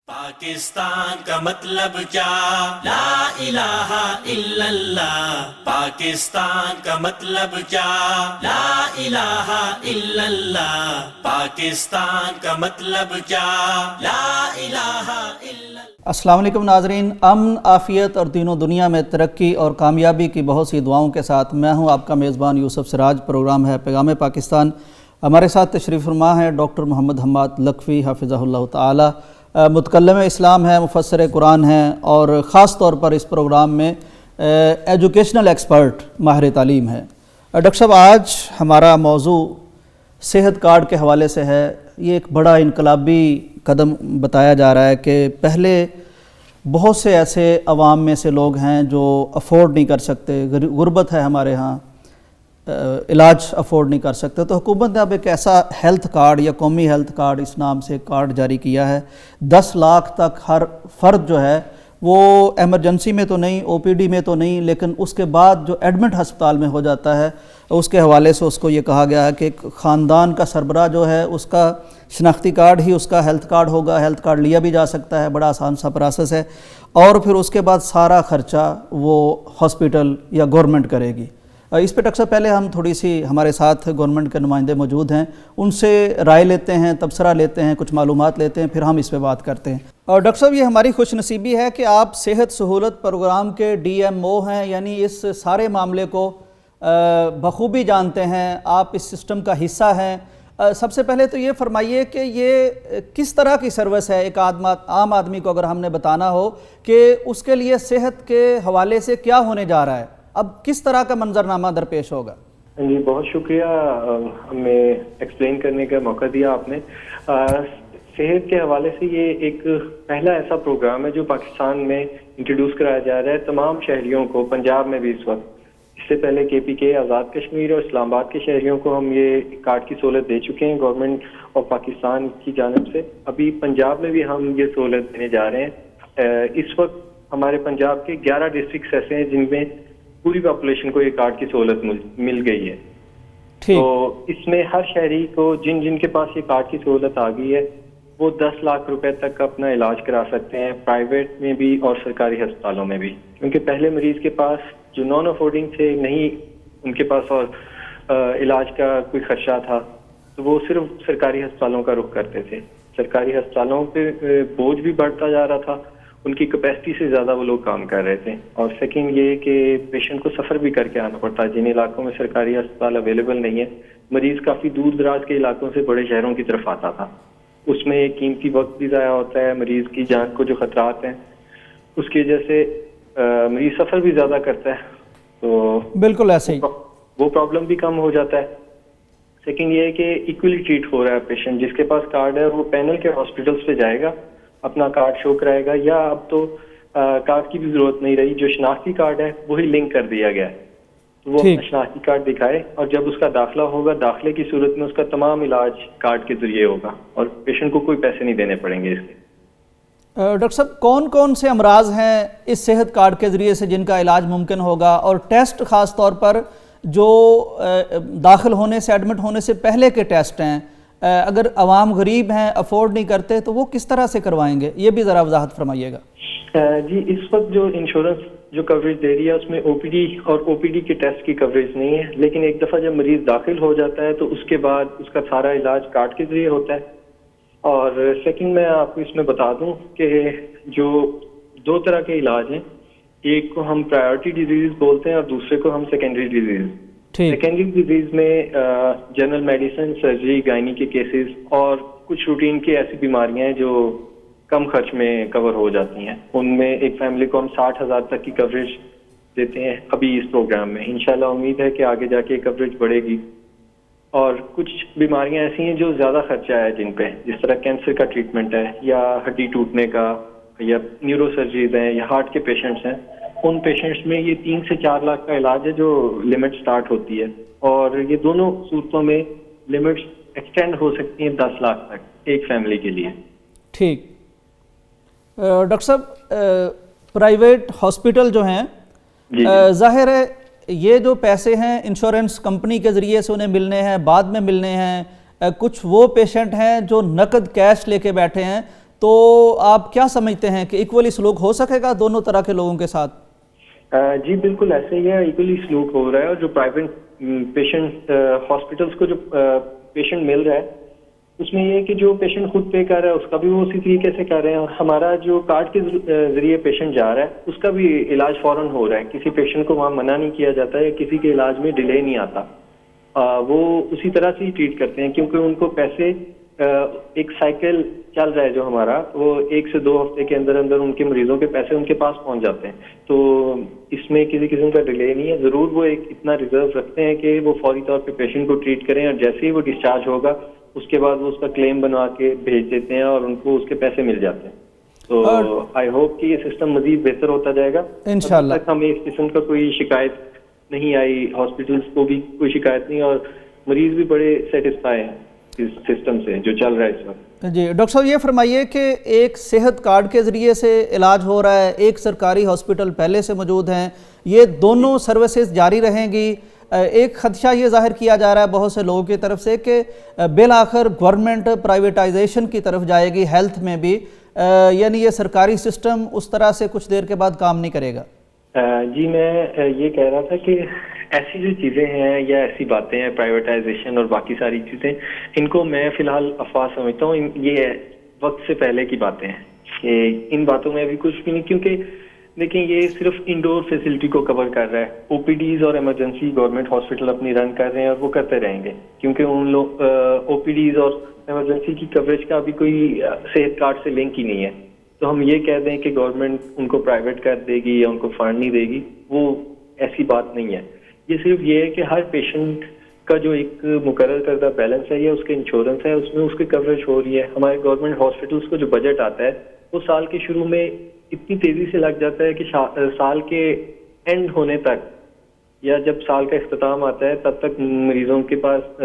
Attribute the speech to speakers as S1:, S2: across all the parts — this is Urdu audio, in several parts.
S1: پاکستان کا مطلب کیا؟ لا الہ الا اللہ. پاکستان کا مطلب کیا؟ لا الہ الا اللہ. پاکستان کا مطلب کیا؟ لا الہ الا اللہ.
S2: السلام علیکم ناظرین. امن، عافیت اور دین و دنیا میں ترقی اور کامیابی کی بہت سی دعاؤں کے ساتھ میں ہوں آپ کا میزبان یوسف سراج. پروگرام ہے پیغام پاکستان. ہمارے ساتھ تشریف فرما ہے ڈاکٹر محمد حماد لکھوی حافظہ اللہ تعالی. متکلم اسلام ہے، مفسر قرآن ہیں اور خاص طور پر اس پروگرام میں ایجوکیشنل ایکسپرٹ، ماہر تعلیم ہے. ڈاکٹر صاحب، آج ہمارا موضوع صحت کارڈ کے حوالے سے ہے. یہ ایک بڑا انقلابی قدم بتایا جا رہا ہے کہ پہلے بہت سے ایسے عوام میں سے لوگ ہیں جو افورڈ نہیں کر سکتے، غربت ہے ہمارے ہاں، علاج افورڈ نہیں کر سکتے، تو حکومت نے اب ایک ایسا ہیلتھ کارڈ یا قومی ہیلتھ کارڈ اس نام سے کارڈ جاری کیا ہے. 10 لاکھ تک ہر فرد جو ہے وہ ایمرجنسی میں تو نہیں، او پی ڈی میں تو نہیں، لیکن اس کے بعد جو ایڈمٹ ہسپتال میں ہو جاتا ہے اس کے حوالے سے اس کو یہ کہا گیا ہے کہ ایک خاندان کا سربراہ جو ہے اس کا شناختی کارڈ ہی اس کا ہیلتھ کارڈ ہوگا. ہیلتھ کارڈ لیا بھی جا سکتا ہے، بڑا آسان سا پروسیس ہے، اور پھر اس کے بعد سارا خرچہ وہ ہاسپٹل یا گورنمنٹ کرے گی. اس پہ ڈاکٹر صاحب پہلے ہم تھوڑی سی، ہمارے ساتھ گورنمنٹ کے نمائندے موجود ہیں، ان سے رائے لیتے ہیں، تبصرہ لیتے ہیں، کچھ معلومات لیتے ہیں، پھر ہم اس پہ بات کرتے ہیں. اور ڈاکٹر صاحب، یہ ہماری خوش نصیبی ہے کہ آپ صحت سہولت پروگرام کے ڈی ایم او ہیں، یعنی اس سارے معاملے کو بخوبی جانتے ہیں، آپ اس سسٹم کا حصہ ہیں. سب سے پہلے تو یہ فرمائیے کہ یہ کس طرح کی سروس ہے؟ ایک عام آدمی کو اگر ہم نے بتانا ہو کہ اس کے لیے صحت کے حوالے سے کیا ہونے جا رہا ہے، اب کس طرح کا منظرنامہ درپیش ہوگا؟
S3: جی، بہت شکریہ ہمیں ایکسپلین کرنے کا موقع دیا آپ نے. صحت کے حوالے سے یہ ایک پہلا ایسا پروگرام ہے جو پاکستان میں انٹروڈیوس کرایا جا رہا ہے تمام شہریوں کو. پنجاب میں بھی اس وقت، اس سے پہلے کے پی کے، آزاد کشمیر اور اسلام آباد کے شہریوں کو ہم یہ کارڈ کی سہولت دے چکے ہیں گورنمنٹ آف پاکستان کی جانب سے. ابھی پنجاب میں بھی ہم یہ سہولت دینے جا رہے ہیں. اس وقت ہمارے پنجاب کے 11 ڈسٹرکٹس ایسے ہیں جن میں پوری پاپولیشن کو یہ کارڈ کی سہولت مل گئی ہے. تو اس میں ہر شہری کو جن کے پاس یہ کارڈ کی سہولت آ گئی ہے وہ 10 لاکھ روپے تک اپنا علاج کرا سکتے ہیں، پرائیویٹ میں بھی اور سرکاری ہسپتالوں میں بھی. کیونکہ پہلے مریض کے پاس جو نان افورڈنگ تھے، نہیں ان کے پاس اور علاج کا کوئی خرچہ تھا، تو وہ صرف سرکاری ہسپتالوں کا رخ کرتے تھے. سرکاری ہسپتالوں پہ بوجھ بھی بڑھتا جا رہا تھا، ان کی کیپیسٹی سے زیادہ وہ لوگ کام کر رہے تھے. اور سیکنڈ یہ کہ پیشنٹ کو سفر بھی کر کے آنا پڑتا ہے. جن علاقوں میں سرکاری ہسپتال اویلیبل نہیں ہے، مریض کافی دور دراز کے علاقوں سے بڑے شہروں کی طرف آتا تھا. اس میں ایک قیمتی وقت بھی ضائع ہوتا ہے، مریض کی جان کو جو خطرات ہیں اس کی وجہ سے مریض سفر بھی زیادہ کرتا ہے، تو
S2: بالکل ایسے ہی
S3: وہ پرابلم بھی کم ہو جاتا ہے. سیکنڈ یہ ہے کہ ایکولی ٹریٹ ہو رہا ہے پیشنٹ. جس کے پاس کارڈ ہے وہ پینل کے ہاسپٹلس پہ جائے گا، اپنا کارڈ شو کرائے گا، یا اب تو کارڈ کی بھی ضرورت نہیں رہی، جو شناختی کارڈ ہے وہی لنک کر دیا گیا ہے. تو وہ اپنا شناختی کارڈ دکھائے اور جب اس کا داخلہ ہوگا، داخلے کی صورت میں اس کا تمام علاج کارڈ کے ذریعے ہوگا اور پیشنٹ کو کوئی پیسے نہیں دینے پڑیں گے اس کے.
S2: ڈاکٹر صاحب، کون کون سے امراض ہیں اس صحت کارڈ کے ذریعے سے جن کا علاج ممکن ہوگا، اور ٹیسٹ خاص طور پر جو داخل ہونے سے، ایڈمٹ ہونے سے پہلے کے ٹیسٹ ہیں، اگر عوام غریب ہیں، افورڈ نہیں کرتے، تو وہ کس طرح سے کروائیں گے؟ یہ بھی ذرا وضاحت فرمائیے گا.
S3: جی، اس وقت جو انشورنس جو کوریج دے رہی ہے اس میں او پی ڈی اور او پی ڈی کے ٹیسٹ کی کوریج نہیں ہے، لیکن ایک دفعہ جب مریض داخل ہو جاتا ہے تو اس کے بعد اس کا سارا علاج کارڈ کے ذریعے ہوتا ہے. اور سیکنڈ میں آپ کو اس میں بتا دوں کہ جو 2 طرح کے علاج ہیں، ایک کو ہم پرائیورٹی ڈیزیز بولتے ہیں اور دوسرے کو ہم سیکنڈری ڈیزیز. سیکنڈری ڈیزیز میں جنرل میڈیسن، سرجری، گائنی کے کیسز اور کچھ روٹین کی ایسی بیماریاں ہیں جو کم خرچ میں کور ہو جاتی ہیں. ان میں ایک فیملی کو ہم 60,000 تک کی کوریج دیتے ہیں ابھی اس پروگرام میں. انشاءاللہ امید ہے کہ آگے جا کے کوریج بڑھے گی. اور کچھ بیماریاں ایسی ہیں جو زیادہ خرچہ ہے جن پہ، جس طرح کینسر کا ٹریٹمنٹ ہے، یا ہڈی ٹوٹنے کا، یا نیورو سرجریز ہیں، یا ہارٹ کے پیشنٹس ہیں. ان پیشنٹس میں یہ 3 سے 4 لاکھ کا علاج ہے جو لمٹ سٹارٹ ہوتی ہے. اور یہ دونوں صورتوں میں لمٹس ایکسٹینڈ ہو سکتی ہیں 10 لاکھ تک ایک فیملی کے لیے.
S2: ٹھیک. ڈاکٹر صاحب، پرائیویٹ ہاسپٹل جو ہیں، ظاہر ہے یہ جو پیسے ہیں انشورنس کمپنی کے ذریعے سے انہیں ملنے ہیں، بعد میں ملنے ہیں. کچھ وہ پیشنٹ ہیں جو نقد کیش لے کے بیٹھے ہیں، تو آپ کیا سمجھتے ہیں کہ ایکولی سلوک ہو سکے گا دونوں طرح کے لوگوں کے ساتھ؟
S3: جی بالکل ایسے ہی ہے، ایکولی سلوک ہو رہا ہے، اور جو پرائیویٹ پیشنٹ ہاسپٹلس کو جو پیشنٹ مل رہا ہے اس میں یہ ہے کہ جو پیشنٹ خود پے کر رہا ہے اس کا بھی وہ اسی طریقے سے کر رہے ہیں، اور ہمارا جو کارڈ کے ذریعے پیشنٹ جا رہا ہے اس کا بھی علاج فوراً ہو رہا ہے، کسی پیشنٹ کو وہاں منع نہیں کیا جاتا ہے، کسی کے علاج میں ڈیلے نہیں آتا، وہ اسی طرح سے ہی ٹریٹ کرتے ہیں، کیونکہ ان کو پیسے ایک سائیکل چل رہا ہے جو ہمارا، وہ 1 سے 2 ہفتے کے اندر اندر ان کے مریضوں کے پیسے ان کے پاس پہنچ جاتے ہیں، تو اس میں کسی قسم کا ڈیلے نہیں ہے۔ ضرور وہ ایک اتنا ریزرو رکھتے ہیں کہ وہ فوری طور پہ پیشنٹ کو ٹریٹ کریں، اور جیسے ہی وہ ڈسچارج ہوگا اس کے بعد وہ اس کا کلیم بنوا کے بھیج دیتے ہیں اور ان کو اس کے پیسے مل جاتے ہیں۔ تو آئی ہوپ کہ یہ سسٹم مزید بہتر ہوتا جائے گا انشاءاللہ۔ تک ہمیں اس قسم کا کوئی شکایت نہیں آئی، ہاسپٹلس کو بھی کوئی شکایت نہیں، اور مریض بھی بڑے سیٹسفائی ہیں اس سسٹم سے جو چل رہا ہے اس وقت۔
S2: جی ڈاکٹر صاحب یہ فرمائیے کہ ایک صحت کارڈ کے ذریعے سے علاج ہو رہا ہے، ایک سرکاری ہاسپٹل پہلے سے موجود ہیں، یہ دونوں سروسز جاری رہیں گی۔ ایک خدشہ یہ ظاہر کیا جا رہا ہے بہت سے لوگوں کی طرف سے کہ بالآخر گورنمنٹ پرائیویٹائزیشن کی طرف جائے گی ہیلتھ میں بھی، یعنی یہ سرکاری سسٹم اس طرح سے کچھ دیر کے بعد کام نہیں کرے گا۔
S3: جی میں یہ کہہ رہا تھا کہ ایسی جو چیزیں ہیں یا ایسی باتیں ہیں پرائیویٹائزیشن اور باقی ساری چیزیں، ان کو میں فی الحال افواہ سمجھتا ہوں، یہ وقت سے پہلے کی باتیں ہیں کہ ان باتوں میں ابھی کچھ بھی نہیں، کیونکہ دیکھیں یہ صرف انڈور فیسلٹی کو کور کر رہا ہے، او پی ڈیز اور ایمرجنسی گورنمنٹ ہاسپٹل اپنی رن کر رہے ہیں اور وہ کرتے رہیں گے، کیونکہ ان لوگ او پی ڈیز اور ایمرجنسی کی کوریج کا ابھی کوئی صحت کارڈ سے لنک ہی نہیں ہے، تو ہم یہ کہہ دیں کہ گورنمنٹ ان کو پرائیویٹ کر دے گی یا ان کو فنڈ نہیں دے گی، وہ ایسی بات نہیں ہے۔ یہ صرف یہ ہے کہ ہر پیشنٹ کا جو ایک مقرر کردہ بیلنس ہے یا اس کے انشورنس ہے اس میں اس کی کوریج ہو رہی ہے۔ ہمارے گورنمنٹ ہاسپٹلس کو جو بجٹ آتا ہے وہ سال کے شروع میں اتنی تیزی سے لگ جاتا ہے کہ سال کے اینڈ ہونے تک یا جب سال کا اختتام آتا ہے تب تک مریضوں کے پاس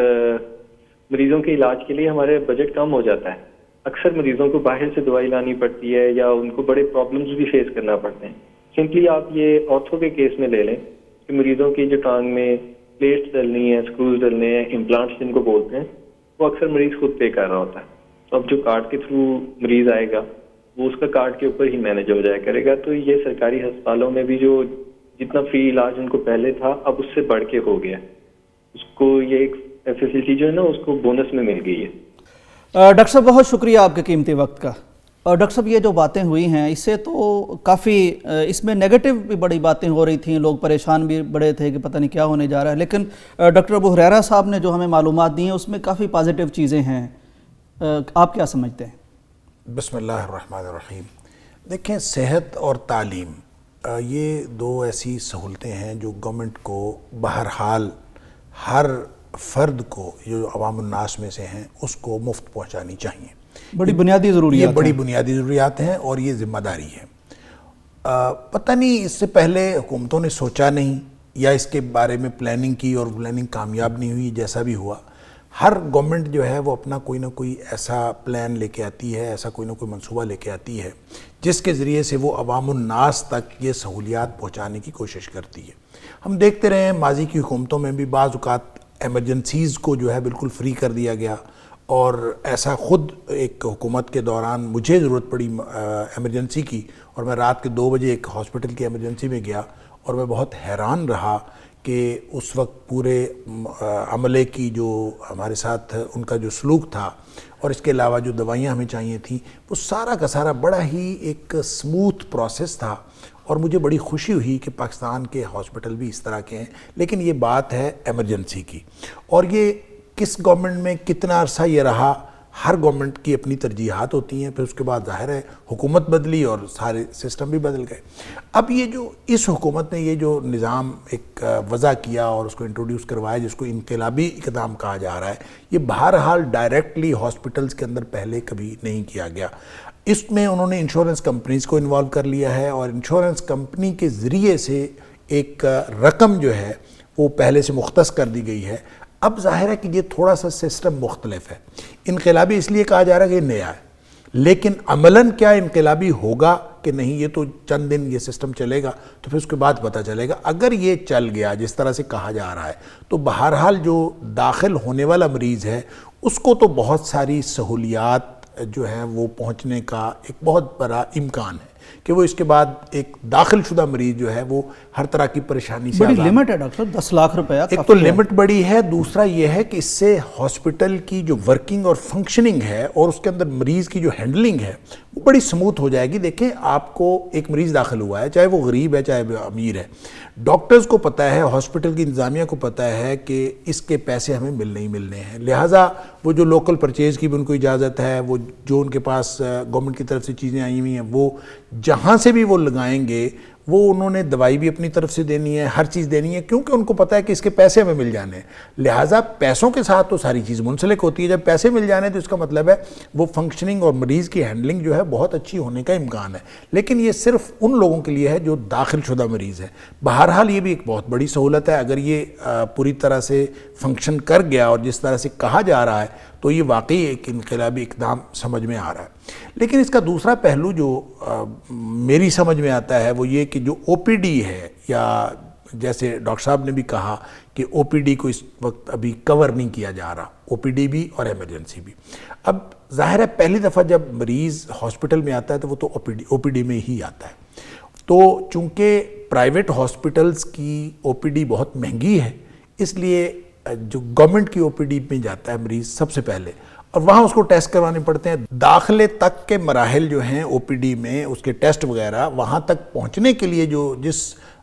S3: مریضوں کے علاج کے لیے ہمارے بجٹ کم ہو جاتا ہے۔ اکثر مریضوں کو باہر سے دوائی لانی پڑتی ہے یا ان کو بڑے پرابلمز بھی فیس کرنا پڑتے ہیں۔ سمپلی آپ یہ آرتھو کے کیس میں لے لیں کہ مریضوں کی جو ٹانگ میں پلیٹس ڈلنی ہیں، اسکروز ڈلنے ہیں، امپلانٹس جن کو بولتے ہیں، وہ اکثر مریض خود پے کر رہا ہوتا ہے، تو اب جو کارڈ کے تھرو مریض آئے گا وہ اس کا کارڈ کے اوپر ہی مینیج ہو جایا کرے گا، تو یہ سرکاری ہسپتالوں میں بھی جو جتنا فری علاج ان کو پہلے تھا اب اس سے بڑھ کے ہو گیا، اس کو یہ ایک فیسلٹی جو ہے نا اس کو بونس میں مل گئی ہے۔
S2: ڈاکٹر صاحب بہت شکریہ آپ کے قیمتی وقت کا۔ اور ڈاکٹر صاحب یہ جو باتیں ہوئی ہیں اس سے تو کافی اس میں نیگیٹو بھی بڑی باتیں ہو رہی تھیں، لوگ پریشان بھی بڑے تھے کہ پتہ نہیں کیا ہونے جا رہا ہے، لیکن ڈاکٹر ابو ہریرہ صاحب نے جو ہمیں معلومات دی ہیں اس میں کافی پازیٹیو چیزیں ہیں، آپ کیا سمجھتے ہیں؟
S4: بسم اللہ الرحمن الرحیم۔ دیکھیں صحت اور تعلیم یہ دو ایسی سہولتیں ہیں جو گورنمنٹ کو بہرحال ہر فرد کو جو عوام الناس میں سے ہیں اس کو مفت پہنچانی چاہیے،
S2: بڑی بنیادی ضروریات،
S4: یہ بڑی بنیادی ضروریات ہیں اور یہ ذمہ داری ہے۔ پتہ نہیں اس سے پہلے حکومتوں نے سوچا نہیں یا اس کے بارے میں پلاننگ کی اور پلاننگ کامیاب نہیں ہوئی، جیسا بھی ہوا ہر گورنمنٹ جو ہے وہ اپنا کوئی نہ کوئی ایسا پلان لے کے آتی ہے، ایسا کوئی نہ کوئی منصوبہ لے کے آتی ہے جس کے ذریعے سے وہ عوام الناس تک یہ سہولیات پہنچانے کی کوشش کرتی ہے۔ ہم دیکھتے رہے ہیں ماضی کی حکومتوں میں بھی بعض اوقات ایمرجنسیز کو جو ہے بالکل فری کر دیا گیا، اور ایسا خود ایک حکومت کے دوران مجھے ضرورت پڑی ایمرجنسی کی، اور میں رات کے 2 بجے ایک ہاسپٹل کی ایمرجنسی میں گیا اور میں بہت حیران رہا کہ اس وقت پورے عملے کی جو ہمارے ساتھ ان کا جو سلوک تھا اور اس کے علاوہ جو دوائیاں ہمیں چاہیے تھیں وہ سارا کا سارا بڑا ہی ایک سموتھ پروسیس تھا، اور مجھے بڑی خوشی ہوئی کہ پاکستان کے ہاسپٹل بھی اس طرح کے ہیں۔ لیکن یہ بات ہے ایمرجنسی کی، اور یہ کس گورنمنٹ میں کتنا عرصہ یہ رہا، ہر گورنمنٹ کی اپنی ترجیحات ہوتی ہیں، پھر اس کے بعد ظاہر ہے حکومت بدلی اور سارے سسٹم بھی بدل گئے۔ اب یہ جو اس حکومت نے یہ جو نظام ایک وضع کیا اور اس کو انٹروڈیوس کروایا جس کو انقلابی اقدام کہا جا رہا ہے، یہ بہرحال ڈائریکٹلی ہاسپٹلز کے اندر پہلے کبھی نہیں کیا گیا۔ اس میں انہوں نے انشورنس کمپنیز کو انوالو کر لیا ہے، اور انشورنس کمپنی کے ذریعے سے ایک رقم جو ہے وہ پہلے سے مختص کر دی گئی ہے۔ اب ظاہر ہے کہ یہ تھوڑا سا سسٹم مختلف ہے، انقلابی اس لیے کہا جا رہا ہے کہ یہ نیا ہے، لیکن عملاً کیا انقلابی ہوگا کہ نہیں یہ تو چند دن یہ سسٹم چلے گا تو پھر اس کے بعد پتہ چلے گا۔ اگر یہ چل گیا جس طرح سے کہا جا رہا ہے تو بہرحال جو داخل ہونے والا مریض ہے اس کو تو بہت ساری سہولیات جو ہے وہ پہنچنے کا ایک بہت بڑا امکان ہے کہ وہ اس کے بعد ایک داخل شدہ مریض جو ہے وہ ہر طرح کی پریشانی سے
S2: بڑی لمٹ ہے ڈاکٹر صاحب، 10 لاکھ روپیہ
S4: ایک تو لمٹ بڑی ہے، دوسرا یہ ہے کہ اس سے ہاسپٹل کی جو ورکنگ اور فنکشننگ ہے اور اس کے اندر مریض کی جو ہینڈلنگ ہے وہ بڑی سموتھ ہو جائے گی. دیکھیں آپ کو ایک مریض داخل ہوا ہے، چاہے وہ غریب ہے چاہے وہ امیر ہے، ڈاکٹرز کو پتہ ہے، ہاسپٹل کی انتظامیہ کو پتہ ہے کہ اس کے پیسے ہمیں ملنے ہی ملنے ہیں، لہٰذا وہ جو لوکل پرچیز کی بھی ان کو اجازت ہے، وہ جو ان کے پاس گورنمنٹ کی طرف سے چیزیں آئی ہوئی ہیں وہ جہاں سے بھی وہ لگائیں گے وہ انہوں نے دوائی بھی اپنی طرف سے دینی ہے، ہر چیز دینی ہے، کیونکہ ان کو پتہ ہے کہ اس کے پیسے ہمیں مل جانے ہیں. لہٰذا پیسوں کے ساتھ تو ساری چیز منسلک ہوتی ہے، جب پیسے مل جانے تو اس کا مطلب ہے وہ فنکشننگ اور مریض کی ہینڈلنگ جو ہے بہت اچھی ہونے کا امکان ہے. لیکن یہ صرف ان لوگوں کے لیے ہے جو داخل شدہ مریض ہے. بہرحال یہ بھی ایک بہت بڑی سہولت ہے، اگر یہ پوری طرح سے فنکشن کر گیا اور جس طرح سے کہا جا رہا ہے تو یہ واقعی ایک انقلابی اقدام سمجھ میں آ رہا ہے. لیکن اس کا دوسرا پہلو جو میری سمجھ میں آتا ہے وہ یہ کہ جو او پی ڈی ہے، یا جیسے ڈاکٹر صاحب نے بھی کہا کہ او پی ڈی کو اس وقت ابھی کور نہیں کیا جا رہا، او پی ڈی بھی اور ایمرجنسی بھی. اب ظاہر ہے پہلی دفعہ جب مریض ہاسپٹل میں آتا ہے تو وہ تو او پی ڈی میں ہی آتا ہے. تو چونکہ پرائیویٹ ہاسپٹلز کی او پی ڈی بہت مہنگی ہے، اس لیے جو گورنمنٹ کی او پی ڈی میں جاتا ہے مریض سب سے پہلے، اور وہاں اس کو ٹیسٹ کروانے پڑتے ہیں. داخلے تک کے مراحل جو ہیں او پی ڈی میں، اس کے ٹیسٹ وغیرہ، وہاں تک پہنچنے کے لیے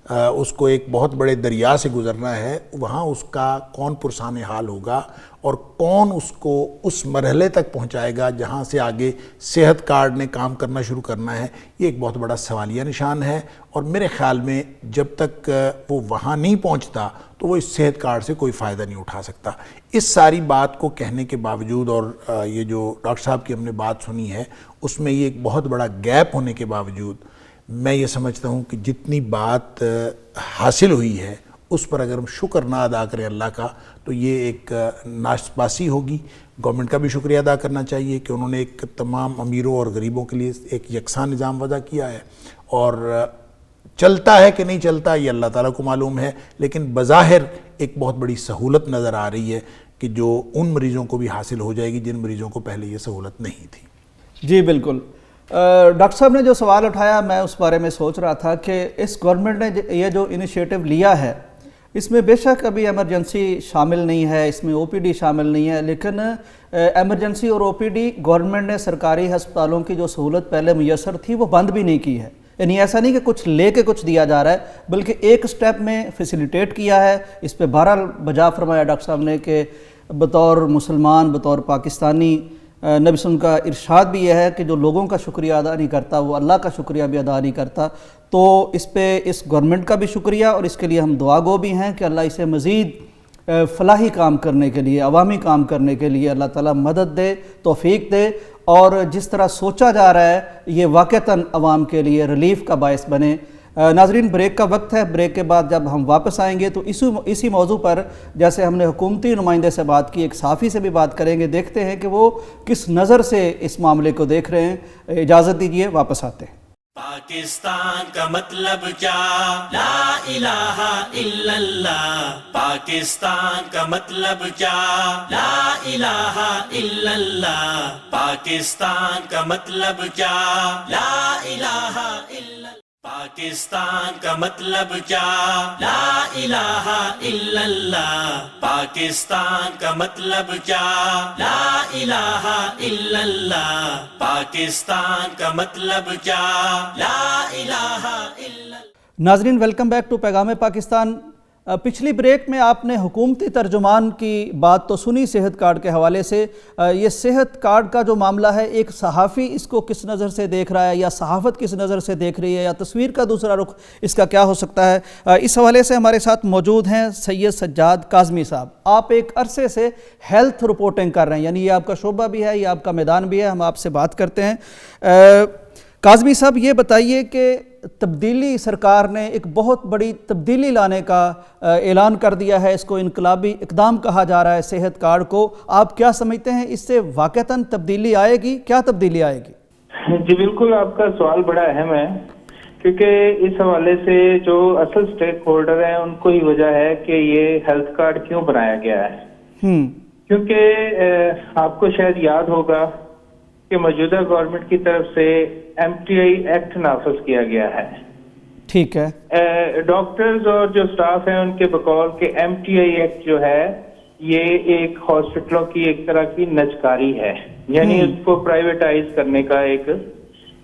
S4: اس کو ایک بہت بڑے دریا سے گزرنا ہے، وہاں اس کا کون پرسان حال ہوگا اور کون اس کو اس مرحلے تک پہنچائے گا جہاں سے آگے صحت کارڈ نے کام کرنا شروع کرنا ہے، یہ ایک بہت بڑا سوالیہ نشان ہے. اور میرے خیال میں جب تک وہ وہاں نہیں پہنچتا تو وہ اس صحت کارڈ سے کوئی فائدہ نہیں اٹھا سکتا. اس ساری بات کو کہنے کے باوجود اور یہ جو ڈاکٹر صاحب کی ہم نے بات سنی ہے اس میں یہ ایک بہت بڑا گیپ ہونے کے باوجود میں یہ سمجھتا ہوں کہ جتنی بات حاصل ہوئی ہے اس پر اگر ہم شکر نہ ادا کریں اللہ کا تو یہ ایک ناسپاسی ہوگی. گورنمنٹ کا بھی شکریہ ادا کرنا چاہیے کہ انہوں نے ایک تمام امیروں اور غریبوں کے لیے ایک یکساں نظام وضع کیا ہے، اور چلتا ہے کہ نہیں چلتا یہ اللہ تعالیٰ کو معلوم ہے، لیکن بظاہر ایک بہت بڑی سہولت نظر آ رہی ہے کہ جو ان مریضوں کو بھی حاصل ہو جائے گی جن مریضوں کو پہلے یہ سہولت نہیں تھی.
S2: جی بالکل. ڈاکٹر صاحب نے جو سوال اٹھایا میں اس بارے میں سوچ رہا تھا کہ اس گورنمنٹ نے یہ جو انیشیٹو لیا ہے اس میں بے شک ابھی ایمرجنسی شامل نہیں ہے، اس میں او پی ڈی شامل نہیں ہے، لیکن ایمرجنسی اور او پی ڈی گورنمنٹ نے سرکاری ہسپتالوں کی جو سہولت پہلے میسر تھی وہ بند بھی نہیں کی ہے. یعنی ایسا نہیں کہ کچھ لے کے کچھ دیا جا رہا ہے، بلکہ ایک سٹیپ میں فیسیلیٹیٹ کیا ہے. اس پہ بہرحال بجا فرمایا ڈاکٹر صاحب نے کہ بطور مسلمان، بطور پاکستانی، نبی صلی اللہ علیہ وسلم کا ارشاد بھی یہ ہے کہ جو لوگوں کا شکریہ ادا نہیں کرتا وہ اللہ کا شکریہ بھی ادا نہیں کرتا. تو اس پہ اس گورنمنٹ کا بھی شکریہ، اور اس کے لیے ہم دعا گو بھی ہیں کہ اللہ اسے مزید فلاحی کام کرنے کے لیے، عوامی کام کرنے کے لیے اللہ تعالیٰ مدد دے، توفیق دے، اور جس طرح سوچا جا رہا ہے یہ واقعتاً عوام کے لیے ریلیف کا باعث بنے. ناظرین بریک کا وقت ہے، بریک کے بعد جب ہم واپس آئیں گے تو اسی موضوع پر جیسے ہم نے حکومتی نمائندے سے بات کی، ایک صحافی سے بھی بات کریں گے، دیکھتے ہیں کہ وہ کس نظر سے اس معاملے کو دیکھ رہے ہیں. اجازت دیجیے، واپس آتے ہیں.
S1: پاکستان کا مطلب کیا؟ لا الہ الا اللہ. پاکستان کا مطلب کیا؟ لا الہ الا اللہ. پاکستان کا مطلب کیا؟ لا الہ الا اللہ. پاکستان کا مطلب کیا؟ لا الہ الا اللہ. پاکستان کا مطلب کیا؟ لا الہ الا اللہ. پاکستان کا مطلب کیا؟ لا الہ الا اللہ.
S2: ناظرین ویلکم بیک ٹو پیغام پاکستان. پچھلی بریک میں آپ نے حکومتی ترجمان کی بات تو سنی صحت کارڈ کے حوالے سے. یہ صحت کارڈ کا جو معاملہ ہے، ایک صحافی اس کو کس نظر سے دیکھ رہا ہے، یا صحافت کس نظر سے دیکھ رہی ہے، یا تصویر کا دوسرا رخ اس کا کیا ہو سکتا ہے، اس حوالے سے ہمارے ساتھ موجود ہیں سید سجاد کاظمی صاحب. آپ ایک عرصے سے ہیلتھ رپورٹنگ کر رہے ہیں، یعنی یہ آپ کا شعبہ بھی ہے، یہ آپ کا میدان بھی ہے. ہم آپ سے بات کرتے ہیں. کاظمی صاحب یہ بتائیے کہ تبدیلی سرکار نے ایک بہت بڑی تبدیلی لانے کا اعلان کر دیا ہے، اس کو انقلابی اقدام کہا جا رہا ہے صحت کارڈ کو. آپ کیا سمجھتے ہیں اس سے واقعتاً تبدیلی آئے گی؟ کیا تبدیلی آئے گی؟
S5: جی بالکل، آپ کا سوال بڑا اہم ہے، کیونکہ اس حوالے سے جو اصل سٹیک ہولڈر ہیں ان کو ہی وجہ ہے کہ یہ ہیلتھ کارڈ کیوں بنایا گیا ہے. کیونکہ آپ کو شاید یاد ہوگا کہ موجودہ گورنمنٹ کی طرف سے MTI ایکٹ نافذ کیا گیا ہے.
S2: ٹھیک ہے.
S5: ڈاکٹرز اور جو سٹاف ہیں ان کے بقول کہ MTI ایکٹ جو ہے یہ ایک ہاسپٹلوں کی ایک طرح کی نجکاری ہے, یعنی اس کو پرائیویٹائز کرنے کا ایک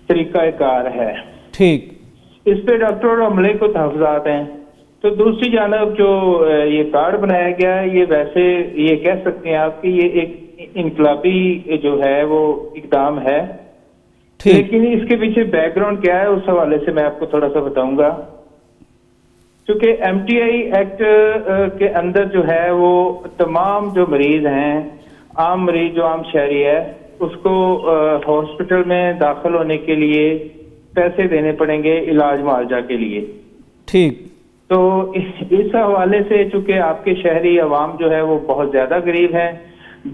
S5: طریقہ کار ہے.
S2: ٹھیک.
S5: اس پہ ڈاکٹر اور عملے کو تحفظات ہیں. تو دوسری جانب جو یہ کارڈ بنایا گیا ہے یہ ویسے یہ کہہ سکتے ہیں آپ کہ یہ ایک انقلابی جو ہے وہ اقدام ہے, لیکن اس کے پیچھے بیک گراؤنڈ کیا ہے اس حوالے سے میں آپ کو تھوڑا سا بتاؤں گا. چونکہ MTI ایکٹ کے اندر جو ہے وہ تمام جو مریض ہیں, عام مریض جو عام شہری ہے, اس کو ہاسپٹل میں داخل ہونے کے لیے پیسے دینے پڑیں گے علاج معالجہ کے لیے.
S2: ٹھیک.
S5: تو اس حوالے سے چونکہ آپ کے شہری عوام جو ہے وہ بہت زیادہ غریب ہیں,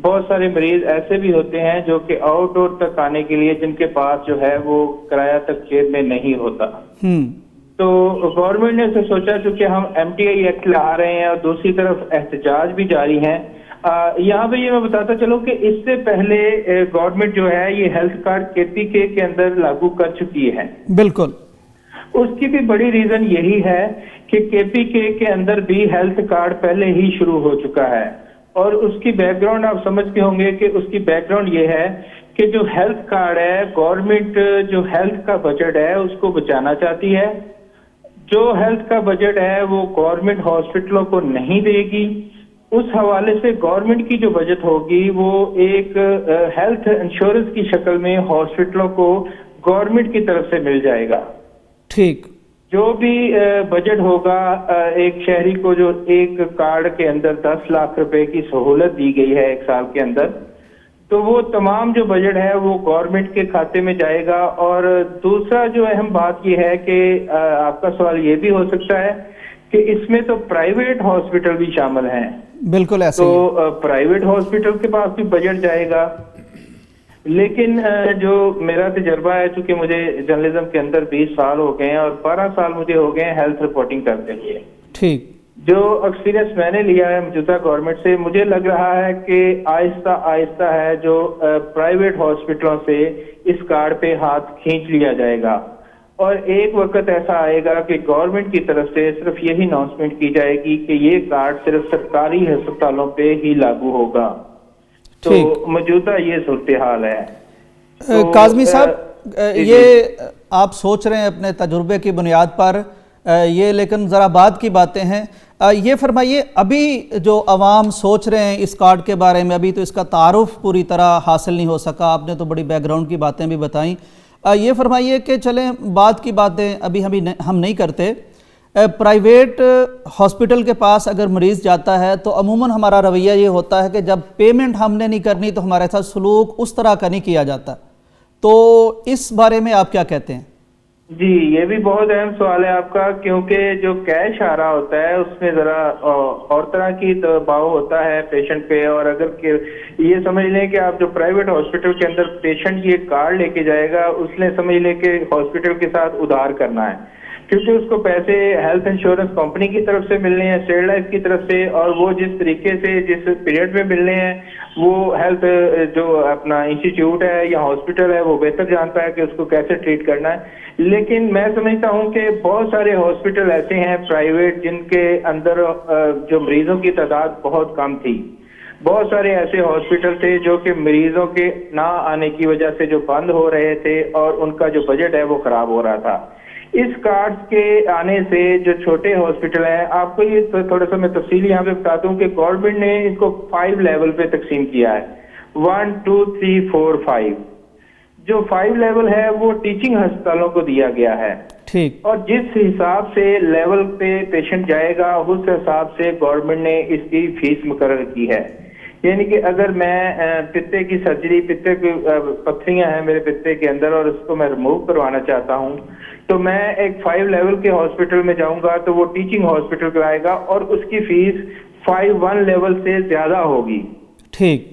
S5: بہت سارے مریض ایسے بھی ہوتے ہیں جو کہ آؤٹ ڈور تک آنے کے لیے جن کے پاس جو ہے وہ کرایہ تک جیب میں نہیں ہوتا. تو گورنمنٹ نے اسے سوچا چونکہ ہم MTI ایکٹ لا رہے ہیں اور دوسری طرف احتجاج بھی جاری ہیں. یہاں پہ یہ میں بتاتا چلوں کہ اس سے پہلے گورنمنٹ جو ہے یہ ہیلتھ کارڈ KPK کے اندر لاگو کر چکی ہے.
S2: بالکل.
S5: اس کی بھی بڑی ریزن یہی ہے کہ KPK کے اندر بھی ہیلتھ کارڈ پہلے ہی شروع ہو چکا ہے, اور اس کی بیک گراؤنڈ آپ سمجھتے ہوں گے کہ اس کی بیک گراؤنڈ یہ ہے کہ جو ہیلتھ کارڈ ہے گورنمنٹ جو ہیلتھ کا بجٹ ہے اس کو بچانا چاہتی ہے. جو ہیلتھ کا بجٹ ہے وہ گورنمنٹ ہاسپٹلوں کو نہیں دے گی. اس حوالے سے گورنمنٹ کی جو بجٹ ہوگی وہ ایک ہیلتھ انشورنس کی شکل میں ہاسپٹلوں کو گورنمنٹ کی طرف سے مل جائے گا.
S2: ٹھیک.
S5: جو بھی بجٹ ہوگا ایک شہری کو جو ایک کارڈ کے اندر 10 لاکھ روپے کی سہولت دی گئی ہے ایک سال کے اندر, تو وہ تمام جو بجٹ ہے وہ گورنمنٹ کے کھاتے میں جائے گا. اور دوسرا جو اہم بات یہ ہے کہ آپ کا سوال یہ بھی ہو سکتا ہے کہ اس میں تو پرائیویٹ ہاسپٹل بھی شامل ہیں.
S2: بالکل ایسے.
S5: تو پرائیویٹ ہاسپٹل کے پاس بھی بجٹ جائے گا. لیکن جو میرا تجربہ ہے, چونکہ مجھے جرنلزم کے اندر 20 سال ہو گئے ہیں اور 12 سال مجھے ہو گئے ہیں ہیلتھ رپورٹنگ کرتے ہوئے,
S2: ٹھیک,
S5: جو ایکسپیرینس میں نے لیا ہے موجودہ گورنمنٹ سے, مجھے لگ رہا ہے کہ آہستہ آہستہ ہے جو پرائیویٹ ہاسپٹلوں سے اس کارڈ پہ ہاتھ کھینچ لیا جائے گا, اور ایک وقت ایسا آئے گا کہ گورنمنٹ کی طرف سے صرف یہی اناؤنسمنٹ کی جائے گی کہ یہ کارڈ صرف سرکاری ہسپتالوں پہ ہی لاگو ہوگا. تو موجودہ یہ صورتحال ہے.
S2: کاظمی صاحب, یہ آپ سوچ رہے ہیں اپنے تجربے کی بنیاد پر یہ, لیکن ذرا بعد کی باتیں ہیں. یہ فرمائیے, ابھی جو عوام سوچ رہے ہیں اس کارڈ کے بارے میں, ابھی تو اس کا تعارف پوری طرح حاصل نہیں ہو سکا, آپ نے تو بڑی بیک گراؤنڈ کی باتیں بھی بتائیں. یہ فرمائیے کہ چلیں بعد کی باتیں ابھی ہم نہیں کرتے. پرائیویٹ ہاسپٹل کے پاس اگر مریض جاتا ہے تو عموماً ہمارا رویہ یہ ہوتا ہے کہ جب پیمنٹ ہم نے نہیں کرنی تو ہمارے ساتھ سلوک اس طرح کا نہیں کیا جاتا. تو اس بارے میں آپ کیا کہتے ہیں؟
S5: جی, یہ بھی بہت اہم سوال ہے آپ کا, کیونکہ جو کیش آ رہا ہوتا ہے اس میں ذرا اور طرح کی دباؤ ہوتا ہے پیشنٹ پہ. اور اگر یہ سمجھ لیں کہ آپ جو پرائیویٹ ہاسپٹل کے اندر پیشنٹ یہ کارڈ لے کے جائے گا, اس نے سمجھ لیں کہ ہاسپٹل کے ساتھ ادھار کرنا ہے, کیونکہ اس کو پیسے ہیلتھ انشورنس کمپنی کی طرف سے ملنے ہیں, اسٹیٹ لائف کی طرف سے, اور وہ جس طریقے سے جس پیریڈ میں ملنے ہیں وہ ہیلتھ جو اپنا انسٹیٹیوٹ ہے یا ہاسپٹل ہے وہ بہتر جانتا ہے کہ اس کو کیسے ٹریٹ کرنا ہے. لیکن میں سمجھتا ہوں کہ بہت سارے ہاسپٹل ایسے ہیں پرائیویٹ جن کے اندر جو مریضوں کی تعداد بہت کم تھی. بہت سارے ایسے ہاسپٹل تھے جو کہ مریضوں کے نہ آنے کی وجہ سے جو بند ہو رہے تھے اور ان کا جو بجٹ ہے وہ خراب ہو رہا تھا. اس کارڈ کے آنے سے جو چھوٹے ہاسپٹل ہیں, آپ کو یہ تھوڑا سا میں تفصیلی یہاں پہ بتاتا ہوں کہ گورنمنٹ نے اس کو 5 لیول پہ تقسیم کیا ہے, 1 2 3 4 5. جو 5 لیول ہے وہ ٹیچنگ ہسپتالوں کو دیا گیا ہے.
S2: ٹھیک.
S5: اور جس حساب سے لیول پہ پیشنٹ جائے گا اس حساب سے گورنمنٹ نے اس کی فیس مقرر کی ہے. یعنی کہ اگر میں پتے کی سرجری, پتے کی پتھریاں ہیں میرے پتے کے اندر اور اس کو میں ریموو کروانا چاہتا ہوں, تو میں ایک 5 لیول کے ہاسپٹل میں جاؤں گا تو وہ ٹیچنگ ہاسپٹل کرائے گا اور اس کی فیس 5-1 لیول سے زیادہ ہوگی.
S2: ٹھیک.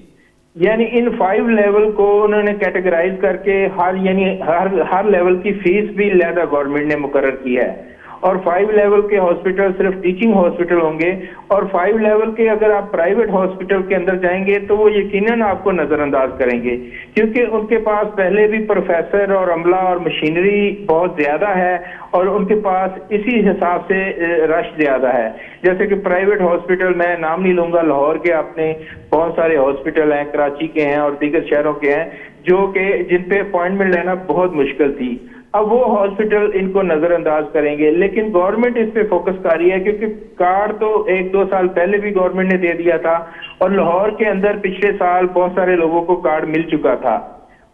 S5: یعنی ان 5 لیول کو انہوں نے کیٹیگرائز کر کے ہر لیول کی فیس بھی علیحدہ گورنمنٹ نے مقرر کی ہے. اور 5 لیول کے ہاسپٹل صرف ٹیچنگ ہاسپٹل ہوں گے، اور 5 لیول کے اگر آپ پرائیویٹ ہاسپٹل کے اندر جائیں گے تو وہ یقیناً آپ کو نظر انداز کریں گے، کیونکہ ان کے پاس پہلے بھی پروفیسر اور عملہ اور مشینری بہت زیادہ ہے، اور ان کے پاس اسی حساب سے رش زیادہ ہے۔ جیسے کہ پرائیویٹ ہاسپٹل میں نام نہیں لوں گا، لاہور کے اپنے بہت سارے ہاسپٹل ہیں، کراچی کے ہیں اور دیگر شہروں کے ہیں، جو کہ جن پہ اپوائنٹمنٹ لینا بہت مشکل تھی۔ اب وہ ہاسپٹل ان کو نظر انداز کریں گے، لیکن گورنمنٹ اس پہ فوکس کر رہی ہے، کیونکہ کارڈ تو 1-2 سال پہلے بھی گورنمنٹ نے دے دیا تھا، اور لاہور کے اندر پچھلے سال بہت سارے لوگوں کو کارڈ مل چکا تھا،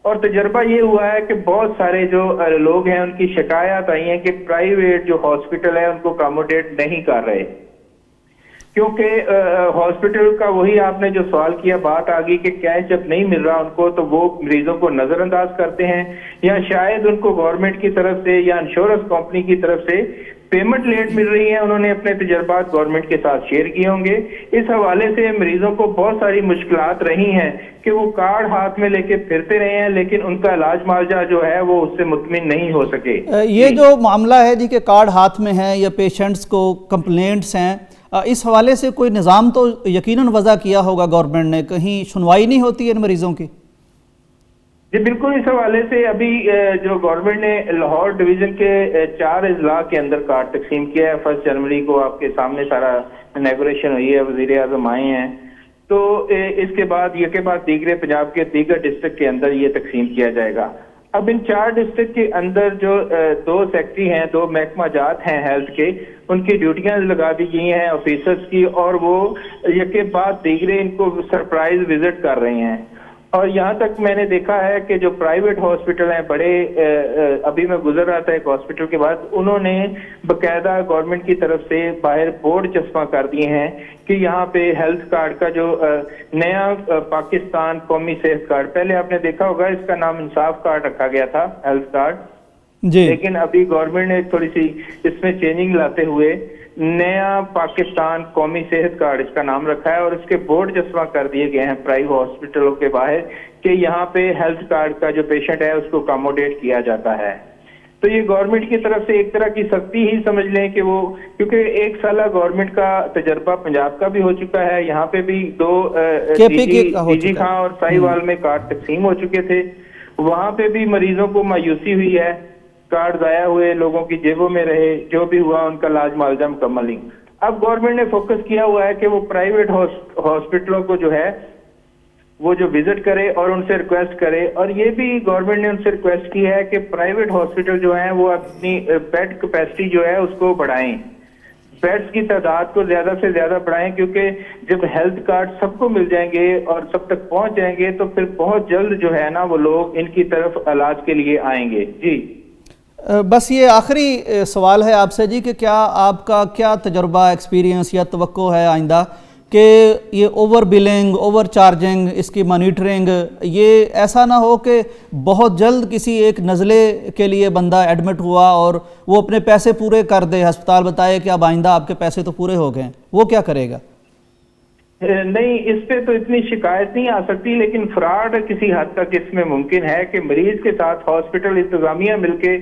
S5: اور تجربہ یہ ہوا ہے کہ بہت سارے جو لوگ ہیں ان کی شکایات آئی ہیں کہ پرائیویٹ جو ہاسپٹل ہے ان کو اکاموڈیٹ نہیں کر رہے، کیونکہ ہاسپٹل کا وہی آپ نے جو سوال کیا بات آ گئی کہ کیش جب نہیں مل رہا ان کو تو وہ مریضوں کو نظر انداز کرتے ہیں، یا شاید ان کو گورنمنٹ کی طرف سے یا انشورنس کمپنی کی طرف سے پیمنٹ لیٹ مل رہی ہے۔ انہوں نے اپنے تجربات گورنمنٹ کے ساتھ شیئر کیے ہوں گے، اس حوالے سے مریضوں کو بہت ساری مشکلات رہی ہیں کہ وہ کارڈ ہاتھ میں لے کے پھرتے رہے ہیں، لیکن ان کا علاج معالجہ جو ہے وہ اس سے مطمئن نہیں ہو سکے۔
S2: یہ جو معاملہ ہے جی کہ کارڈ ہاتھ میں ہے یا پیشنٹس کو کمپلینٹس ہیں، اس حوالے سے کوئی نظام تو یقیناً وضع کیا ہوگا گورنمنٹ نے، کہیں سنوائی نہیں ہوتی ہے ان مریضوں کی؟
S5: جی بالکل، اس حوالے سے ابھی جو گورنمنٹ نے لاہور ڈویژن کے 4 اضلاع کے اندر کارڈ تقسیم کیا ہے۔ 1 جنوری کو آپ کے سامنے سارا انیگوریشن ہوئی ہے، وزیر اعظم آئے ہیں، تو اس کے بعد یہ کے بعد دیگر پنجاب کے دیگر ڈسٹرکٹ کے اندر یہ تقسیم کیا جائے گا۔ اب ان 4 ڈسٹرکٹ کے اندر جو 2 سیکٹری ہیں، 2 محکمہ جات ہیں ہیلتھ کے، ان کی ڈیوٹیاں لگا دی گئی ہیں آفیسرز کی، اور وہ یہ کے بعد دیگر ان کو سرپرائز وزٹ کر رہے ہیں۔ اور یہاں تک میں نے دیکھا ہے کہ جو پرائیویٹ ہاسپٹل ہیں بڑے، ابھی میں گزر رہا تھا ایک ہاسپٹل کے بعد، انہوں نے باقاعدہ گورنمنٹ کی طرف سے باہر بورڈ چسپاں کر دیے ہیں کہ یہاں پہ ہیلتھ کارڈ کا جو نیا پاکستان قومی صحت کارڈ، پہلے آپ نے دیکھا ہوگا اس کا نام انصاف کارڈ رکھا گیا تھا ہیلتھ کارڈ
S2: جی،
S5: لیکن ابھی گورنمنٹ نے تھوڑی سی اس میں چینجنگ لاتے ہوئے نیا پاکستان قومی صحت کارڈ اس کا نام رکھا ہے، اور اس کے بورڈ چسپاں کر دیے گئے ہیں پرائیویٹ ہاسپٹلوں کے باہر کہ یہاں پہ ہیلتھ کارڈ کا جو پیشنٹ ہے اس کو اکاموڈیٹ کیا جاتا ہے۔ تو یہ گورنمنٹ کی طرف سے ایک طرح کی سختی ہی سمجھ لیں کہ وہ، کیونکہ 1 سالہ گورنمنٹ کا تجربہ پنجاب کا بھی ہو چکا ہے، یہاں پہ بھی 2 ڈی جی خان اور ساہیوال میں کارڈ تقسیم ہو چکے تھے، وہاں پہ بھی مریضوں کو مایوسی ہوئی ہے، کارڈ ضائع ہوئے، لوگوں کی جیبوں میں رہے، جو بھی ہوا ان کا علاج معالجہ مکمل نہیں۔ اب گورنمنٹ نے فوکس کیا ہوا ہے کہ وہ پرائیویٹ ہاسپٹلوں کو جو ہے وہ جو وزٹ کرے اور ان سے ریکویسٹ کرے، اور یہ بھی گورنمنٹ نے ان سے ریکویسٹ کی ہے کہ پرائیویٹ ہاسپٹل جو ہیں وہ اپنی بیڈ کیپیسٹی جو ہے اس کو بڑھائیں، بیڈز کی تعداد کو زیادہ سے زیادہ بڑھائیں، کیونکہ جب ہیلتھ کارڈ سب کو مل جائیں گے اور سب تک پہنچ جائیں گے تو پھر بہت جلد جو ہے نا وہ لوگ ان کی طرف علاج کے لیے آئیں گے۔ جی
S2: بس یہ آخری سوال ہے آپ سے جی کہ کیا آپ کا کیا تجربہ، ایکسپیرینس یا توقع ہے آئندہ کہ یہ اوور بلنگ، اوور چارجنگ، اس کی مانیٹرنگ، یہ ایسا نہ ہو کہ بہت جلد کسی ایک نزلے کے لیے بندہ ایڈمٹ ہوا اور وہ اپنے پیسے پورے کر دے، ہسپتال بتائے کہ اب آئندہ آپ کے پیسے تو پورے ہو گئے ہیں، وہ کیا کرے گا؟
S5: نہیں، اس پہ تو اتنی شکایت نہیں آ سکتی، لیکن فراڈ کسی حد تک اس میں ممکن ہے کہ مریض کے ساتھ ہاسپٹل انتظامیہ مل کے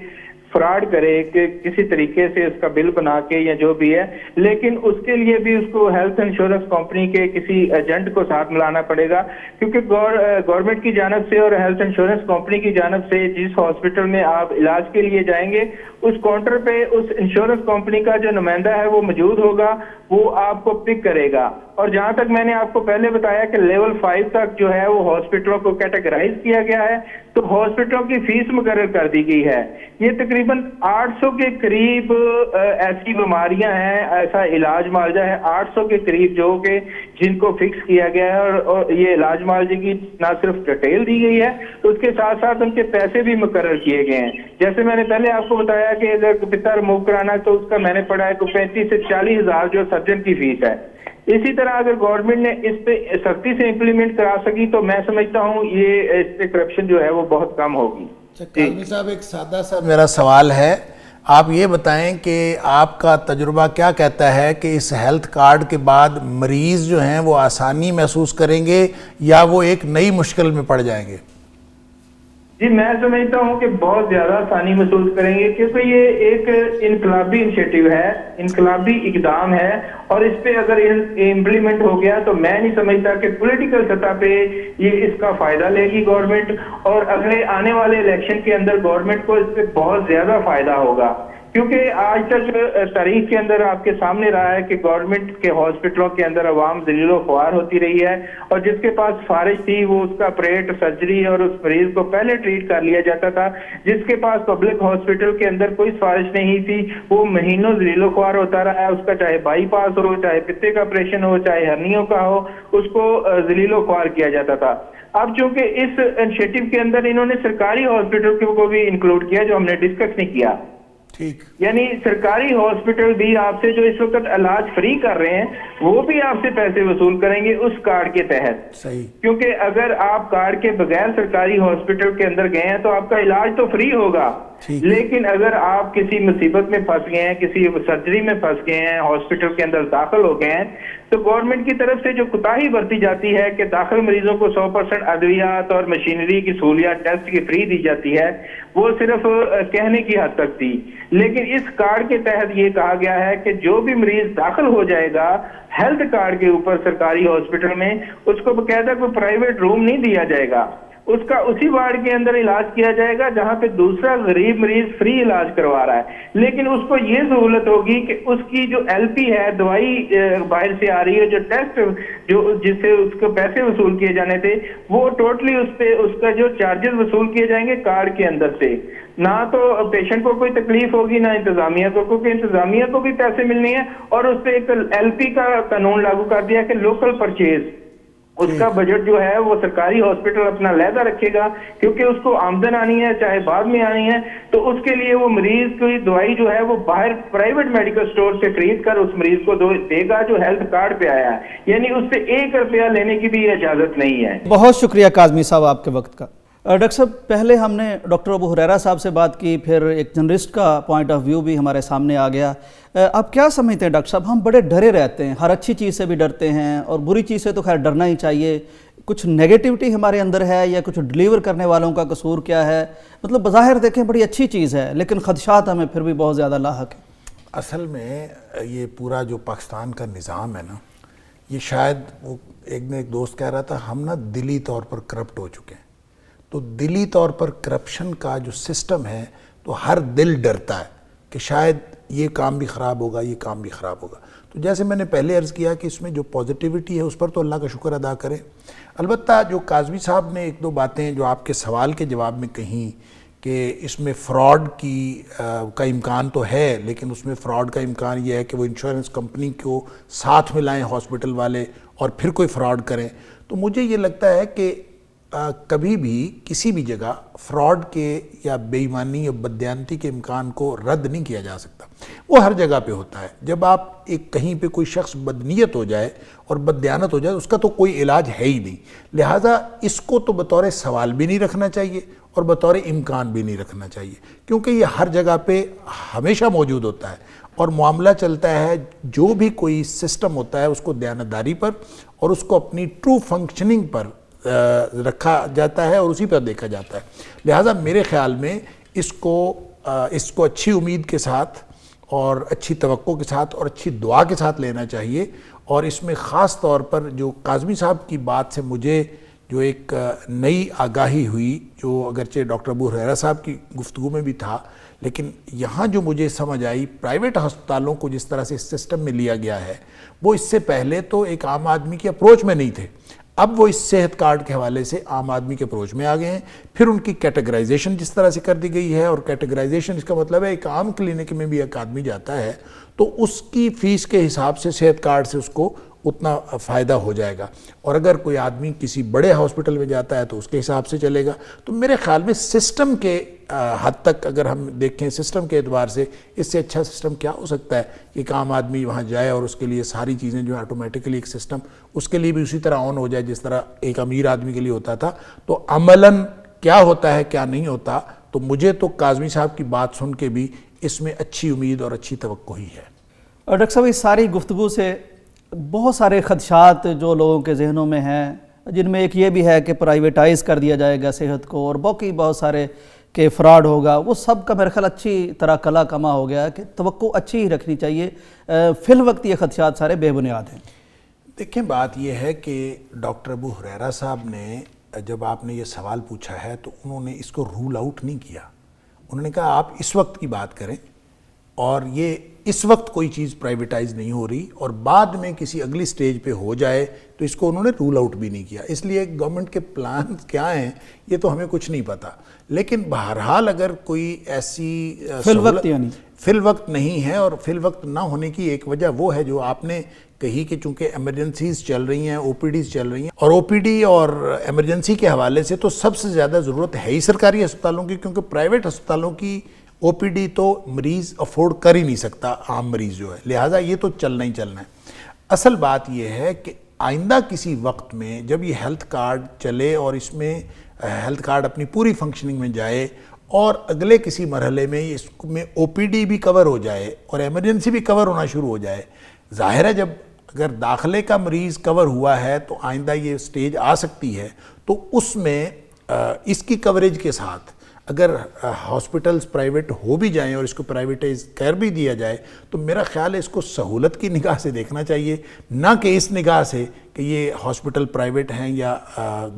S5: فراڈ کرے کہ کسی طریقے سے اس کا بل بنا کے یا جو بھی ہے، لیکن اس کے لیے بھی اس کو ہیلتھ انشورنس کمپنی کے کسی ایجنٹ کو ساتھ ملانا پڑے گا، کیونکہ گورنمنٹ کی جانب سے اور ہیلتھ انشورنس کمپنی کی جانب سے جس ہاسپٹل میں آپ علاج کے لیے جائیں گے اس کاؤنٹر پہ اس انشورنس کمپنی کا جو نمائندہ ہے وہ موجود ہوگا، وہ آپ کو پک کرے گا۔ اور جہاں تک میں نے آپ کو پہلے بتایا کہ لیول 5 تک جو ہے وہ ہاسپٹلوں کو کیٹیگرائز کیا گیا ہے، تو ہاسپٹلوں کی فیس مقرر کر دی گئی ہے۔ یہ تقریباً 800 کے قریب ایسی بیماریاں ہیں، ایسا علاج معالجہ ہے 800 کے قریب جو کہ جن کو فکس کیا گیا ہے، اور یہ علاج معالجے کی نہ صرف ڈیٹیل دی گئی ہے، تو اس کے ساتھ ساتھ ان کے پیسے بھی مقرر کیے گئے ہیں۔ جیسے میں نے پہلے آپ کو بتایا کہ اگر پتا ریموو کرانا ہے تو اس کا میں نے پڑھا ہے کہ 35 سے 40 ہزار جو سرجن کی فیس ہے۔ اسی طرح اگر گورنمنٹ نے اس پہ سختی سے امپلیمنٹ کرا سکی تو میں سمجھتا ہوں یہ اس پہ کرپشن جو ہے وہ بہت کم ہوگی۔
S4: کاظمی صاحب، ایک سادہ سا میرا سوال ہے، آپ یہ بتائیں کہ آپ کا تجربہ کیا کہتا ہے کہ اس ہیلتھ کارڈ کے بعد مریض جو ہیں وہ آسانی محسوس کریں گے یا وہ ایک نئی مشکل میں پڑ جائیں گے؟
S5: جی میں سمجھتا ہوں کہ بہت زیادہ آسانی محسوس کریں گے، کیونکہ یہ ایک انقلابی انیشیٹو ہے، انقلابی اقدام ہے، اور اس پہ اگر امپلیمنٹ ہو گیا تو میں نہیں سمجھتا کہ پولیٹیکل سطح پہ یہ اس کا فائدہ لے گی گورنمنٹ، اور اگلے آنے والے الیکشن کے اندر گورنمنٹ کو اس پہ بہت زیادہ فائدہ ہوگا، کیونکہ آج تک تاریخ کے اندر آپ کے سامنے رہا ہے کہ گورنمنٹ کے ہاسپٹلوں کے اندر عوام ذلیل و خوار ہوتی رہی ہے، اور جس کے پاس فارج تھی وہ اس کا آپریٹ، سرجری اور اس مریض کو پہلے ٹریٹ کر لیا جاتا تھا، جس کے پاس پبلک ہاسپٹل کے اندر کوئی فارج نہیں تھی وہ مہینوں ذلیل و خوار ہوتا رہا ہے، اس کا چاہے بائی پاس ہو، چاہے پتے کا آپریشن ہو، چاہے ہرنیوں کا ہو، اس کو ذلیل و خوار کیا جاتا تھا۔ اب چونکہ اس انیشیٹو کے اندر انہوں نے سرکاری ہاسپٹل کو بھی انکلوڈ کیا، جو ہم نے ڈسکس نہیں کیا،
S4: ٹھیک،
S5: یعنی سرکاری ہاسپٹل بھی آپ سے جو اس وقت علاج فری کر رہے ہیں وہ بھی آپ سے پیسے وصول کریں گے اس کارڈ کے تحت،
S4: صحیح،
S5: کیونکہ اگر آپ کارڈ کے بغیر سرکاری ہاسپٹل کے اندر گئے ہیں تو آپ کا علاج تو فری ہوگا، لیکن اگر آپ کسی مصیبت میں پھنس گئے ہیں، کسی سرجری میں پھنس گئے ہیں، ہاسپٹل کے اندر داخل ہو گئے ہیں، تو گورنمنٹ کی طرف سے جو کوتاہی برتی جاتی ہے کہ داخل مریضوں کو 100% ادویات اور مشینری کی سہولیات ٹیسٹ کی فری دی جاتی ہے، وہ صرف کہنے کی حد تک تھی، لیکن اس کارڈ کے تحت یہ کہا گیا ہے کہ جو بھی مریض داخل ہو جائے گا ہیلتھ کارڈ کے اوپر سرکاری ہاسپٹل میں، اس کو باقاعدہ کوئی پرائیویٹ روم نہیں دیا جائے گا، اس کا اسی وارڈ کے اندر علاج کیا جائے گا جہاں پہ دوسرا غریب مریض فری علاج کروا رہا ہے، لیکن اس کو یہ سہولت ہوگی کہ اس کی جو ایل پی ہے، دوائی باہر سے آ رہی ہے، جو ٹیسٹ جس سے اس کو پیسے وصول کیے جانے تھے، وہ ٹوٹلی اس کا جو چارجز وصول کیے جائیں گے کارڈ کے اندر سے، نہ تو پیشنٹ کو کوئی تکلیف ہوگی نہ انتظامیہ کو، کیونکہ انتظامیہ کو بھی پیسے ملنے ہیں، اور اس پہ ایک ایل پی کا قانون لاگو کر دیا کہ لوکل پرچیز، اس کا بجٹ جو ہے وہ سرکاری ہاسپٹل اپنا علیحدہ رکھے گا، کیونکہ اس کو آمدن آنی ہے چاہے بعد میں آنی ہے، تو اس کے لیے وہ مریض کی دوائی جو ہے وہ باہر پرائیویٹ میڈیکل سٹور سے خرید کر اس مریض کو دے گا جو ہیلتھ کارڈ پہ آیا ہے، یعنی اس سے 1 روپیہ لینے کی بھی اجازت نہیں ہے۔
S2: بہت شکریہ کاظمی صاحب آپ کے وقت کا۔ ڈاکٹر صاحب، پہلے ہم نے ڈاکٹر ابو ہریرہ صاحب سے بات کی، پھر ایک جرنلسٹ کا پوائنٹ آف ویو بھی ہمارے سامنے آ گیا۔ آپ کیا سمجھتے ہیں ڈاکٹر صاحب، ہم بڑے ڈرے رہتے ہیں، ہر اچھی چیز سے بھی ڈرتے ہیں اور بری چیز سے تو خیر ڈرنا ہی چاہیے، کچھ نیگیٹیوٹی ہمارے اندر ہے یا کچھ ڈیلیور کرنے والوں کا قصور کیا ہے؟ مطلب بظاہر دیکھیں بڑی اچھی چیز ہے لیکن خدشات ہمیں پھر بھی بہت زیادہ لاحق ہیں۔
S4: اصل میں یہ پورا جو پاکستان کا نظام ہے نا، یہ شاید وہ ایک دوست کہہ رہا تھا ہم نا دلی طور پر کرپٹ ہو چکے ہیں، تو دلی طور پر کرپشن کا جو سسٹم ہے تو ہر دل ڈرتا ہے کہ شاید یہ کام بھی خراب ہوگا، یہ کام بھی خراب ہوگا۔ تو جیسے میں نے پہلے عرض کیا کہ اس میں جو پازیٹیوٹی ہے اس پر تو اللہ کا شکر ادا کریں۔ البتہ جو کاظمی صاحب نے 1-2 باتیں جو آپ کے سوال کے جواب میں کہیں کہ اس میں فراڈ کا امکان تو ہے، لیکن اس میں فراڈ کا امکان یہ ہے کہ وہ انشورنس کمپنی کو ساتھ میں لائیں ہاسپٹل والے اور پھر کوئی فراڈ کریں، تو مجھے یہ لگتا ہے کہ کبھی بھی کسی بھی جگہ فراڈ کے یا بے ایمانی یا بددیانتی کے امکان کو رد نہیں کیا جا سکتا، وہ ہر جگہ پہ ہوتا ہے۔ جب آپ کہیں پہ کوئی شخص بدنیت ہو جائے اور بددیانت ہو جائے اس کا تو کوئی علاج ہے ہی نہیں، لہٰذا اس کو تو بطور سوال بھی نہیں رکھنا چاہیے اور بطور امکان بھی نہیں رکھنا چاہیے، کیونکہ یہ ہر جگہ پہ ہمیشہ موجود ہوتا ہے اور معاملہ چلتا ہے، جو بھی کوئی سسٹم ہوتا ہے اس کو دیانتداری پر اور اس کو اپنی ٹرو فنکشننگ پر رکھا جاتا ہے اور اسی پر دیکھا جاتا ہے۔ لہٰذا میرے خیال میں اس کو اچھی امید کے ساتھ اور اچھی توقع کے ساتھ اور اچھی دعا کے ساتھ لینا چاہیے، اور اس میں خاص طور پر جو کاظمی صاحب کی بات سے مجھے جو ایک نئی آگاہی ہوئی، جو اگرچہ ڈاکٹر ابو ہریرہ صاحب کی گفتگو میں بھی تھا، لیکن یہاں جو مجھے سمجھ آئی پرائیویٹ ہسپتالوں کو جس طرح سے اس سسٹم میں لیا گیا ہے، وہ اس سے پہلے تو ایک عام آدمی کی اپروچ میں نہیں تھے، اب وہ اس صحت کارڈ کے حوالے سے عام آدمی کے اپروچ میں آ گئے ہیں۔ پھر ان کی کیٹیگرائزیشن جس طرح سے کر دی گئی ہے، اور کیٹیگرائزیشن اس کا مطلب ہے ایک عام کلینک میں بھی ایک آدمی جاتا ہے تو اس کی فیس کے حساب سے صحت کارڈ سے اس کو اتنا فائدہ ہو جائے گا، اور اگر کوئی آدمی کسی بڑے ہاسپٹل میں جاتا ہے تو اس کے حساب سے چلے گا۔ تو میرے خیال میں سسٹم کے حد تک اگر ہم دیکھیں، سسٹم کے اعتبار سے اس سے اچھا سسٹم کیا ہو سکتا ہے کہ ایک عام آدمی وہاں جائے اور اس کے لیے ساری چیزیں جو آٹومیٹکلی ایک سسٹم اس کے لیے بھی اسی طرح آن ہو جائے جس طرح ایک امیر آدمی کے لیے ہوتا تھا۔ تو عملاً کیا ہوتا ہے کیا نہیں ہوتا، تو مجھے تو کاظمی صاحب کی بات سن کے بھی اس میں اچھی امید اور اچھی توقع ہی ہے۔
S2: اور ڈاکٹر صاحب اس ساری گفتگو سے بہت سارے خدشات جو لوگوں کے ذہنوں میں ہیں جن میں ایک یہ بھی ہے کہ پرائیویٹائز کر دیا جائے گا صحت کو، اور باقی بہت سارے کہ فراڈ ہوگا، وہ سب کا میرے خیال اچھی طرح کلا کما ہو گیا کہ توقع اچھی ہی رکھنی چاہیے. فی الوقت یہ خدشات سارے بے بنیاد ہیں.
S4: دیکھیں بات یہ ہے کہ ڈاکٹر ابو ہریرہ صاحب نے جب آپ نے یہ سوال پوچھا ہے تو انہوں نے اس کو رول آؤٹ نہیں کیا. انہوں نے کہا آپ اس وقت کی بات کریں اور یہ اس وقت کوئی چیز پرائیویٹائز نہیں ہو رہی، اور بعد میں کسی اگلی سٹیج پہ ہو جائے تو اس کو انہوں نے رول آؤٹ بھی نہیں کیا. اس لیے گورنمنٹ کے پلان کیا ہیں یہ تو ہمیں کچھ نہیں پتا، لیکن بہرحال اگر کوئی ایسی
S2: فی الوقت یعنی
S4: فی الوقت نہیں ہے، اور فی الوقت نہ ہونے کی ایک وجہ وہ ہے جو آپ نے کہی کہ چونکہ ایمرجنسیز چل رہی ہیں، او پی ڈیز چل رہی ہیں، اور او پی ڈی اور ایمرجنسی کے حوالے سے تو سب سے زیادہ ضرورت ہے ہی سرکاری ہسپتالوں کی، کیونکہ پرائیویٹ ہسپتالوں کی او پی ڈی تو مریض افورڈ کر ہی نہیں سکتا، عام مریض جو ہے، لہٰذا یہ تو چلنا ہی چلنا ہے. اصل بات یہ ہے کہ آئندہ کسی وقت میں جب یہ ہیلتھ کارڈ چلے اور اس میں ہیلتھ کارڈ اپنی پوری فنکشننگ میں جائے اور اگلے کسی مرحلے میں اس میں او پی ڈی بھی کور ہو جائے اور ایمرجنسی بھی کور ہونا شروع ہو جائے، ظاہر ہے جب اگر داخلے کا مریض کور ہوا ہے تو آئندہ یہ سٹیج آ سکتی ہے، تو اس میں اس کی کوریج کے ساتھ اگر ہاسپٹلز پرائیویٹ ہو بھی جائیں اور اس کو پرائیویٹائز کر بھی دیا جائے تو میرا خیال ہے اس کو سہولت کی نگاہ سے دیکھنا چاہیے، نہ کہ اس نگاہ سے کہ یہ ہاسپٹل پرائیویٹ ہیں یا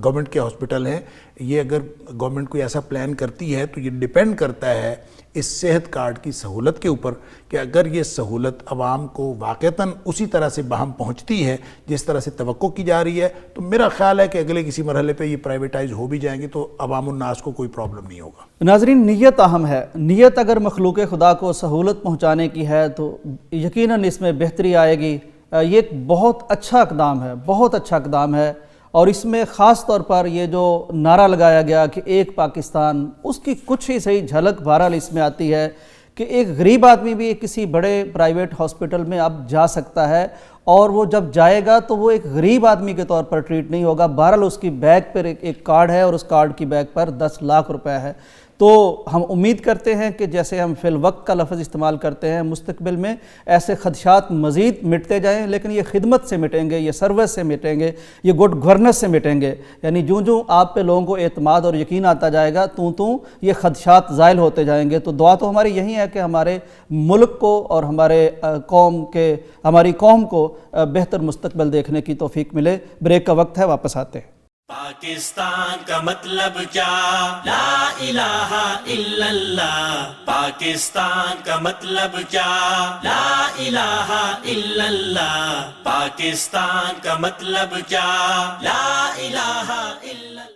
S4: گورنمنٹ کے ہاسپٹل ہیں. یہ اگر گورنمنٹ کوئی ایسا پلان کرتی ہے تو یہ ڈیپینڈ کرتا ہے اس صحت کارڈ کی سہولت کے اوپر کہ اگر یہ سہولت عوام کو واقعتاً اسی طرح سے باہم پہنچتی ہے جس طرح سے توقع کی جا رہی ہے، تو میرا خیال ہے کہ اگلے کسی مرحلے پہ یہ پرائیویٹائز ہو بھی جائیں گے تو عوام الناس کو کوئی پرابلم نہیں ہوگا.
S2: ناظرین، نیت اہم ہے. نیت اگر مخلوق خدا کو سہولت پہنچانے کی ہے تو یقیناً اس میں بہتری آئے گی. یہ ایک بہت اچھا اقدام ہے، بہت اچھا اقدام ہے، اور اس میں خاص طور پر یہ جو نعرہ لگایا گیا کہ ایک پاکستان، اس کی کچھ ہی صحیح جھلک بہرحال اس میں آتی ہے کہ ایک غریب آدمی بھی کسی بڑے پرائیویٹ ہاسپٹل میں اب جا سکتا ہے، اور وہ جب جائے گا تو وہ ایک غریب آدمی کے طور پر ٹریٹ نہیں ہوگا. بہرحال اس کی بیگ پر ایک کارڈ ہے اور اس کارڈ کی بیگ پر 10 لاکھ روپے ہے. تو ہم امید کرتے ہیں کہ جیسے ہم فی الوقت کا لفظ استعمال کرتے ہیں، مستقبل میں ایسے خدشات مزید مٹتے جائیں، لیکن یہ خدمت سے مٹیں گے، یہ سروس سے مٹیں گے، یہ گڈ گورننس سے مٹیں گے. یعنی جوں آپ پہ لوگوں کو اعتماد اور یقین آتا جائے گا یہ خدشات زائل ہوتے جائیں گے. تو دعا تو ہماری یہی ہے کہ ہمارے ملک کو اور ہماری قوم کو بہتر مستقبل دیکھنے کی توفیق ملے. بریک کا وقت ہے، واپس آتے ہیں.
S1: پاکستان کا مطلب کیا؟ لا الہ الا اللہ. پاکستان کا مطلب کیا؟ لا الہ الا اللہ. پاکستان کا مطلب کیا؟ لا الہ الا اللہ.